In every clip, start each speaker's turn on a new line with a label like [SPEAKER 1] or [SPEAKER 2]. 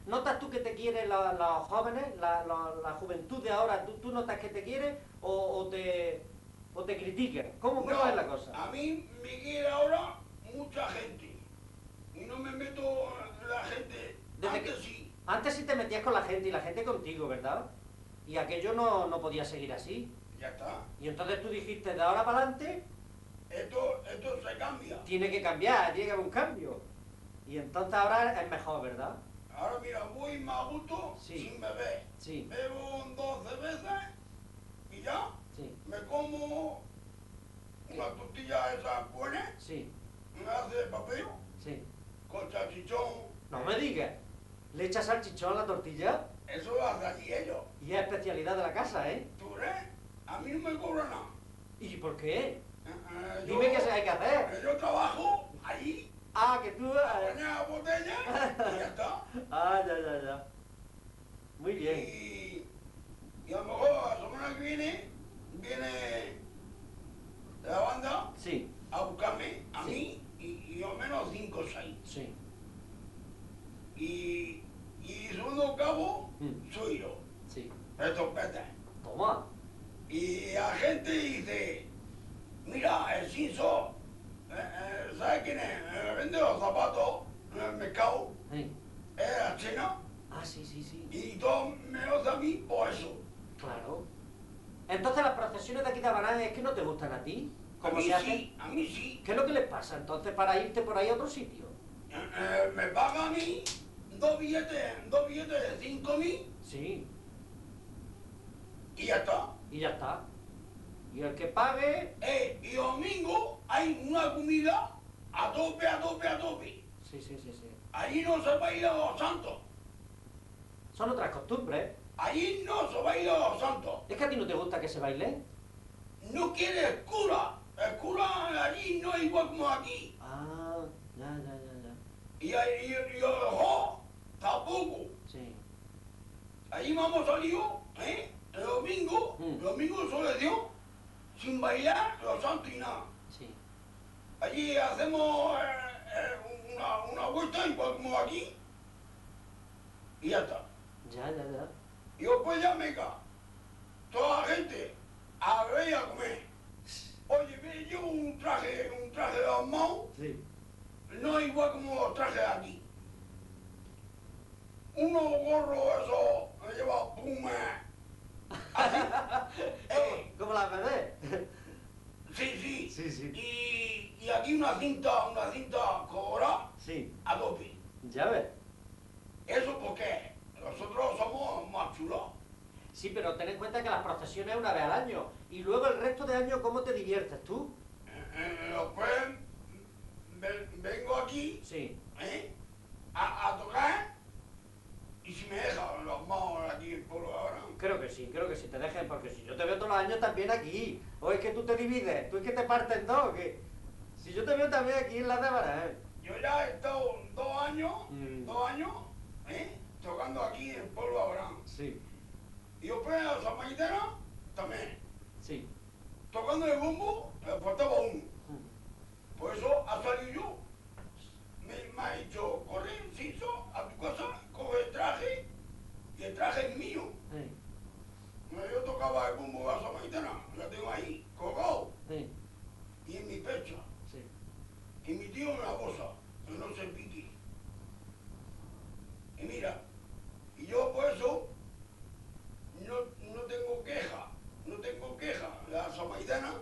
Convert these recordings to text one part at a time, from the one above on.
[SPEAKER 1] ¿Notas tú que te quieren los jóvenes, la juventud de ahora? ¿Tú notas que te quiere o te critican? ¿Cómo es la
[SPEAKER 2] No,
[SPEAKER 1] cosa?
[SPEAKER 2] a mí me quiere ahora mucha gente. Y no me meto en la gente.
[SPEAKER 1] Desde
[SPEAKER 2] Antes
[SPEAKER 1] que...
[SPEAKER 2] sí,
[SPEAKER 1] Antes sí te metías con la gente y la gente contigo, ¿verdad? Y aquello no podía seguir así.
[SPEAKER 2] ya está.
[SPEAKER 1] Y entonces tú dijiste, de ahora para adelante,
[SPEAKER 2] Esto se cambia.
[SPEAKER 1] tiene que cambiar, tiene que haber un cambio. Y entonces ahora es mejor, ¿verdad?
[SPEAKER 2] Ahora mira, voy más a gusto
[SPEAKER 1] Sí.
[SPEAKER 2] sin beber.
[SPEAKER 1] Sí.
[SPEAKER 2] Bebo 12 veces y ya.
[SPEAKER 1] Sí.
[SPEAKER 2] Me como una tortilla esa buena,
[SPEAKER 1] Sí.
[SPEAKER 2] me hace papel
[SPEAKER 1] Sí.
[SPEAKER 2] con salchichón.
[SPEAKER 1] No me digas. ¿Le echas salchichón a la tortilla?
[SPEAKER 2] Eso lo hacen aquí ellos.
[SPEAKER 1] Y es especialidad de la casa, ¿eh?
[SPEAKER 2] ¿Tú ves? A mí no me cobran nada.
[SPEAKER 1] ¿Y por qué?
[SPEAKER 2] Yo-
[SPEAKER 1] Dime qué se hay que hacer.
[SPEAKER 2] Yo trabajo ahí,
[SPEAKER 1] Ah, que tú...
[SPEAKER 2] bañar botella y ya está.
[SPEAKER 1] Ah, ya. Muy bien.
[SPEAKER 2] Y a lo mejor la semana que viene la banda
[SPEAKER 1] Sí,
[SPEAKER 2] a buscarme a
[SPEAKER 1] Sí.
[SPEAKER 2] mí y al menos 5 o 6.
[SPEAKER 1] sí.
[SPEAKER 2] Y segundo cabo soy yo,
[SPEAKER 1] Sí.
[SPEAKER 2] el trompeta.
[SPEAKER 1] Toma.
[SPEAKER 2] Y la gente dice, mira, el Cinso, ¿sabes quién es? Me vende los zapatos en el mercado,
[SPEAKER 1] Sí.
[SPEAKER 2] es la china,
[SPEAKER 1] Ah, sí.
[SPEAKER 2] y todos me lo a mí por eso.
[SPEAKER 1] Claro. Entonces las procesiones de aquí de Habaná es que no te gustan a ti.
[SPEAKER 2] A
[SPEAKER 1] ¿Cómo
[SPEAKER 2] mí
[SPEAKER 1] se hacen?
[SPEAKER 2] sí, a mí sí.
[SPEAKER 1] ¿Qué es lo que les pasa entonces para irte por ahí a otro sitio?
[SPEAKER 2] Me pagan a mí dos billetes de 5.000
[SPEAKER 1] Sí.
[SPEAKER 2] y ya está.
[SPEAKER 1] Y ya está. Y el que pague...
[SPEAKER 2] Y domingo hay una comida a tope.
[SPEAKER 1] Sí.
[SPEAKER 2] Allí no se baila a los santos.
[SPEAKER 1] Son otras costumbres.
[SPEAKER 2] Allí no se baila a los santos.
[SPEAKER 1] ¿Es que a ti no te gusta que se baile?
[SPEAKER 2] No quiere el cura. El cura allí no es igual como aquí.
[SPEAKER 1] Ah, ya.
[SPEAKER 2] Y el ojo tampoco.
[SPEAKER 1] Sí.
[SPEAKER 2] Allí vamos salido, el domingo solección, sin bailar los santos y nada.
[SPEAKER 1] Sí.
[SPEAKER 2] Allí hacemos una vuelta igual como aquí y ya está.
[SPEAKER 1] Ya.
[SPEAKER 2] Y después ya me cae toda la gente a ver y a comer. Oye, me llevo un traje de armado,
[SPEAKER 1] Sí.
[SPEAKER 2] no es igual como los trajes de aquí. Unos gorros esos, me lleva Puma, así.
[SPEAKER 1] ¿Cómo la bebé?
[SPEAKER 2] Sí.
[SPEAKER 1] Sí.
[SPEAKER 2] Y aquí una cinta colorada
[SPEAKER 1] Sí.
[SPEAKER 2] a tope.
[SPEAKER 1] Ya ves.
[SPEAKER 2] Eso porque nosotros somos más chulos.
[SPEAKER 1] Sí, pero ten en cuenta que las procesiones una vez al año. Y luego el resto de año, ¿cómo te diviertes tú?
[SPEAKER 2] Después vengo aquí
[SPEAKER 1] Sí.
[SPEAKER 2] a tocar y si me dejan los maos aquí en pueblo ahora.
[SPEAKER 1] Creo que sí, te dejen, porque si yo te veo todos los años también aquí. O es que tú te divides, tú es que te partes en dos, que... Si yo te veo también aquí en la de Habaná,
[SPEAKER 2] Yo ya he estado 2 años,
[SPEAKER 1] Mm.
[SPEAKER 2] tocando aquí en pueblo ahora.
[SPEAKER 1] Sí.
[SPEAKER 2] Y después a San Maitena también.
[SPEAKER 1] Sí.
[SPEAKER 2] Tocando el bombo, me faltaba uno. Por eso ha salido yo. Me ha dicho, corre, Ciso, a tu casa, coge el traje, y el traje es mío.
[SPEAKER 1] Sí.
[SPEAKER 2] Yo tocaba el bombo a San Maitena, lo tengo ahí, colgado,
[SPEAKER 1] Sí.
[SPEAKER 2] y en mi pecho.
[SPEAKER 1] Sí.
[SPEAKER 2] Y mi tío en la bolsa, que no se pique. Y mira, y yo por eso no tengo queja, la samaitana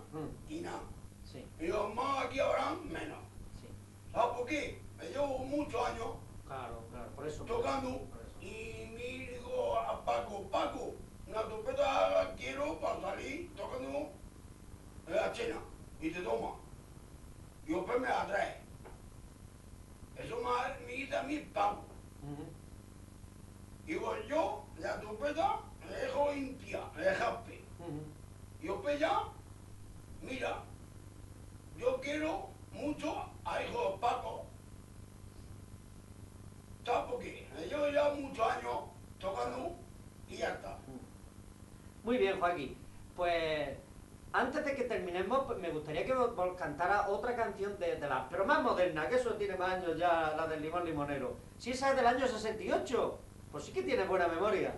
[SPEAKER 2] y nada.
[SPEAKER 1] Sí.
[SPEAKER 2] Y los más aquí ahora menos.
[SPEAKER 1] Sí.
[SPEAKER 2] ¿Sabes por qué? Me llevo muchos años
[SPEAKER 1] Claro, por eso.
[SPEAKER 2] tocando
[SPEAKER 1] Por eso.
[SPEAKER 2] y me digo a Paco, una trompeta la quiero para salir tocando en la chena y te toma. Y después me la trae. Eso me quita a mí Paco. Digo yo, la trompeta, la dejo limpia, la jaspe. Y después ya, mira, yo quiero mucho a hijo de Paco. ¿Sabes por qué? Yo llevo muchos años tocando y ya está.
[SPEAKER 1] Muy bien, Joaquín. Pues antes de que terminemos, pues, me gustaría que vos cantara otra canción de las, pero más moderna, que eso tiene más años ya, la del Limón Limonero. Si esa es del año 68. Pues sí que tienes buena memoria.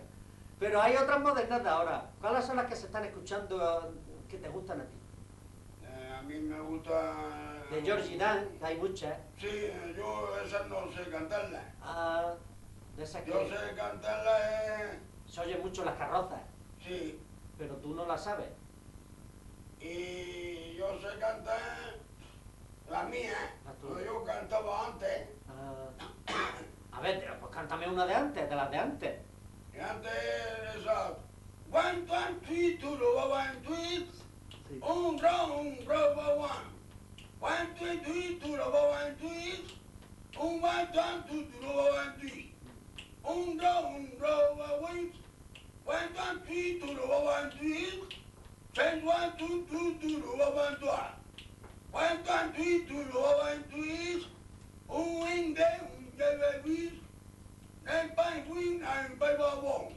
[SPEAKER 1] Pero hay otras modernas de ahora. ¿Cuáles son las que se están escuchando que te gustan a ti?
[SPEAKER 2] A mí me gusta...
[SPEAKER 1] De Georgie Dan, que hay muchas.
[SPEAKER 2] Sí, yo esas no sé cantarlas.
[SPEAKER 1] Ah, de esas que
[SPEAKER 2] Yo sé cantarlas,
[SPEAKER 1] se oyen mucho las carrozas,
[SPEAKER 2] sí.
[SPEAKER 1] pero tú no las sabes.
[SPEAKER 2] Y yo sé cantar las mías,
[SPEAKER 1] Las tuyas.
[SPEAKER 2] como yo cantaba antes.
[SPEAKER 1] A ver, pues cántame una de antes, de las de antes.
[SPEAKER 2] Y antes esa... One, two, three, two, one, three.
[SPEAKER 1] Sí.
[SPEAKER 2] Un, roba, one. One, two, three, two, one, three. Un, one, two, one, three. Un, roba, one. One, two, three, two, one, three. Ten, one, two, one, two. One, two, three, two, one, three. Un, wing, baby. Nine, five, wing, nine, five, one.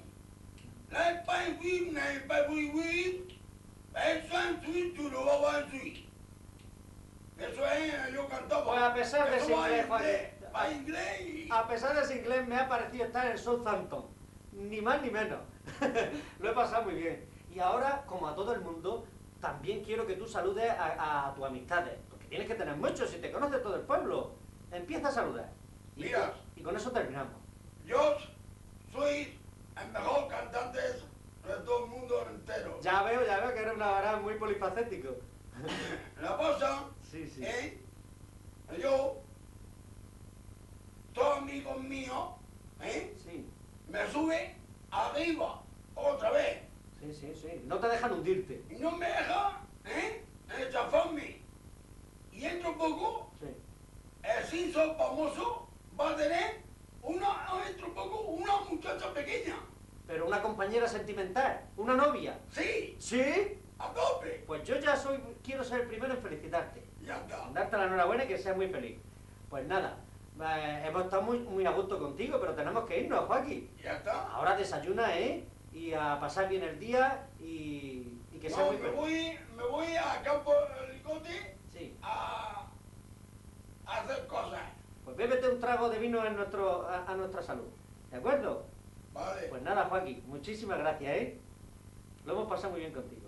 [SPEAKER 2] Nine, five, wing, nine, five, wing. One, two, one, three. Eso es, yo cantaba.
[SPEAKER 1] Pues a pesar de ese
[SPEAKER 2] Eso va
[SPEAKER 1] inglés,
[SPEAKER 2] va inglés.
[SPEAKER 1] A pesar de ese inglés, me ha parecido estar en Southampton. Ni más ni menos. Lo he pasado muy bien. Y ahora, como a todo el mundo, también quiero que tú saludes a tus amistades. Porque tienes que tener muchos, si te conoce todo el pueblo. Empieza a saludar.
[SPEAKER 2] Mira.
[SPEAKER 1] Y con eso terminamos.
[SPEAKER 2] Yo soy el mejor cantante de todo el mundo entero.
[SPEAKER 1] Ya veo que eres una varada muy polifacético.
[SPEAKER 2] La cosa
[SPEAKER 1] Sí, sí.
[SPEAKER 2] es que yo, todos amigos míos,
[SPEAKER 1] Sí,
[SPEAKER 2] me sube arriba otra vez.
[SPEAKER 1] sí, sí, sí. No te dejan hundirte.
[SPEAKER 2] Y no me deja chafarme. Y dentro de poco,
[SPEAKER 1] Sí.
[SPEAKER 2] el Simpson famoso va a tener dentro de poco una muchacha pequeña.
[SPEAKER 1] Pero una compañera sentimental, una novia.
[SPEAKER 2] Sí,
[SPEAKER 1] ¿Sí?
[SPEAKER 2] a tope.
[SPEAKER 1] Pues yo quiero ser el primero en felicitarte.
[SPEAKER 2] Ya está.
[SPEAKER 1] Darte la enhorabuena y que seas muy feliz. Pues nada, hemos estado muy a gusto contigo, pero tenemos que irnos, Joaquín.
[SPEAKER 2] Ya está.
[SPEAKER 1] Ahora desayuna, y a pasar bien el día y que seas
[SPEAKER 2] No,
[SPEAKER 1] muy feliz.
[SPEAKER 2] me voy a Campo Licote
[SPEAKER 1] Sí.
[SPEAKER 2] a hacer cosas.
[SPEAKER 1] Pues bébete un trago de vino a nuestra salud. ¿De acuerdo?
[SPEAKER 2] Vale.
[SPEAKER 1] Pues nada, Joaquín, muchísimas gracias, Lo hemos pasado muy bien contigo.